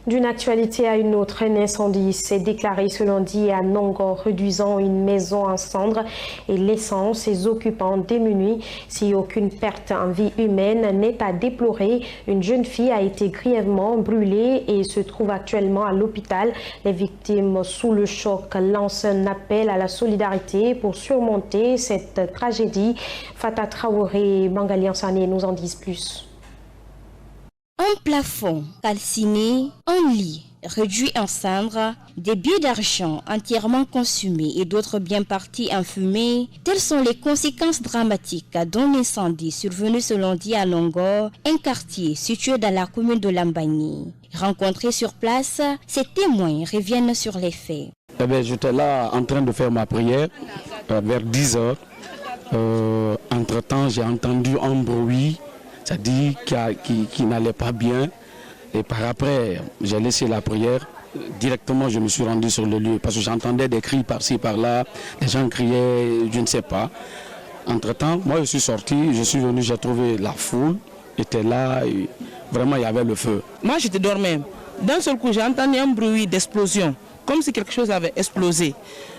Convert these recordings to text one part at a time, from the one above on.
D'une actualité à une autre, un incendie s'est déclaré ce lundi à Nongor, réduisant une maison en cendres et laissant ses occupants démunis. Si aucune perte en vie humaine n'est à déplorer, une jeune fille a été grièvement brûlée et se trouve actuellement à l'hôpital. Les victimes sous le choc lancent un appel à la solidarité pour surmonter cette tragédie. Fata Traoré et Mangali Ansane nous en disent plus. Un plafond calciné, un lit réduit en cendres, des billets d'argent entièrement consumés et d'autres bien partis en fumée, telles sont les conséquences dramatiques d'un incendie survenu ce lundi à Nongor, un quartier situé dans la commune de Lambani. Rencontrés sur place, ces témoins reviennent sur les faits. J'étais là en train de faire ma prière vers 10 heures. Entre-temps, j'ai entendu un bruit, c'est-à-dire qui n'allait pas bien. Et par après, j'ai laissé la prière. Directement, je me suis rendu sur le lieu parce que j'entendais des cris par-ci, par-là. Les gens criaient, je ne sais pas. Entre-temps, moi, je suis sorti, je suis venu, j'ai trouvé la foule était là. Et vraiment, il y avait le feu. Moi, j'étais dormant. D'un seul coup, j'ai entendu un bruit d'explosion, comme si quelque chose avait explosé.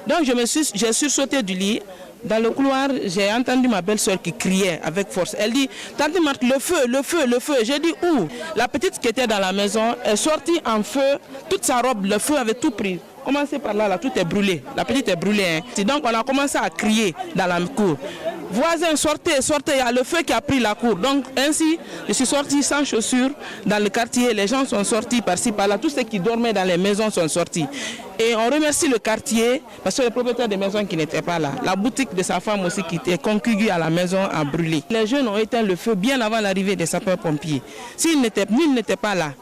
Donc, j'ai sursauté du lit. Dans le couloir, j'ai entendu ma belle-sœur qui criait avec force. Elle dit, Tante Marthe, le feu, le feu, le feu. J'ai dit, où? La petite qui était dans la maison est sortie en feu, toute sa robe, le feu avait tout pris. Commencez par là, tout est brûlé. La petite est brûlée. Hein. Donc on a commencé à crier dans la cour. Voisins, sortez, sortez, il y a le feu qui a pris la cour. Donc ainsi, je suis sorti sans chaussures dans le quartier. Les gens sont sortis par-ci, par-là. Tous ceux qui dormaient dans les maisons sont sortis. Et on remercie le quartier parce que le propriétaire des maisons qui n'était pas là. La boutique de sa femme aussi qui était conquise à la maison a brûlé. Les jeunes ont éteint le feu bien avant l'arrivée des sapeurs-pompiers. Nul n'était pas là.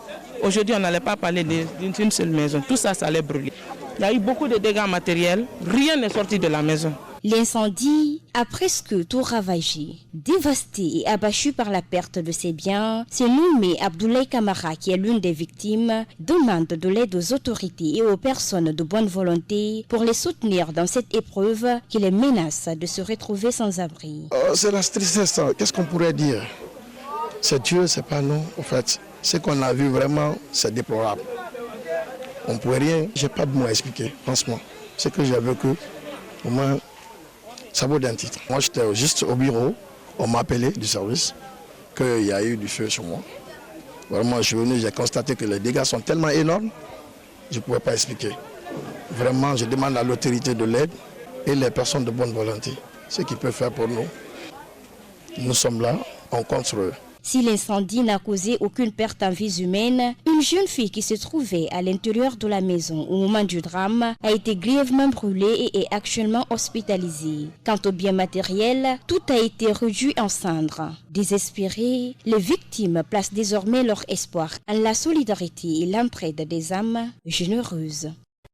Aujourd'hui, on n'allait pas parler d'une seule maison. Tout ça, ça allait brûler. Il y a eu beaucoup de dégâts matériels. Rien n'est sorti de la maison. L'incendie a presque tout ravagé. Dévasté et abattu par la perte de ses biens, c'est Noumé Abdoulaye Kamara, qui est l'une des victimes, demande de l'aide aux autorités et aux personnes de bonne volonté pour les soutenir dans cette épreuve qui les menace de se retrouver sans abri. C'est la tristesse, qu'est-ce qu'on pourrait dire? C'est Dieu, c'est pas nous, en fait. Ce qu'on a vu vraiment, c'est déplorable. On ne pouvait rien, je n'ai pas de mots à expliquer, franchement. Ce que j'ai vécu, au moins, ça vaut d'un titre. Moi, j'étais juste au bureau, on m'a appelé du service, qu'il y a eu du feu sur moi. Vraiment, je suis venu, j'ai constaté que les dégâts sont tellement énormes, je ne pouvais pas expliquer. Vraiment, je demande à l'autorité de l'aide et les personnes de bonne volonté, ce qu'ils peuvent faire pour nous. Nous sommes là, on compte sur eux. Si l'incendie n'a causé aucune perte en vie humaine, une jeune fille qui se trouvait à l'intérieur de la maison au moment du drame a été grièvement brûlée et est actuellement hospitalisée. Quant aux biens matériels, tout a été réduit en cendres. Désespérées, les victimes placent désormais leur espoir en la solidarité et l'entraide des âmes généreuses.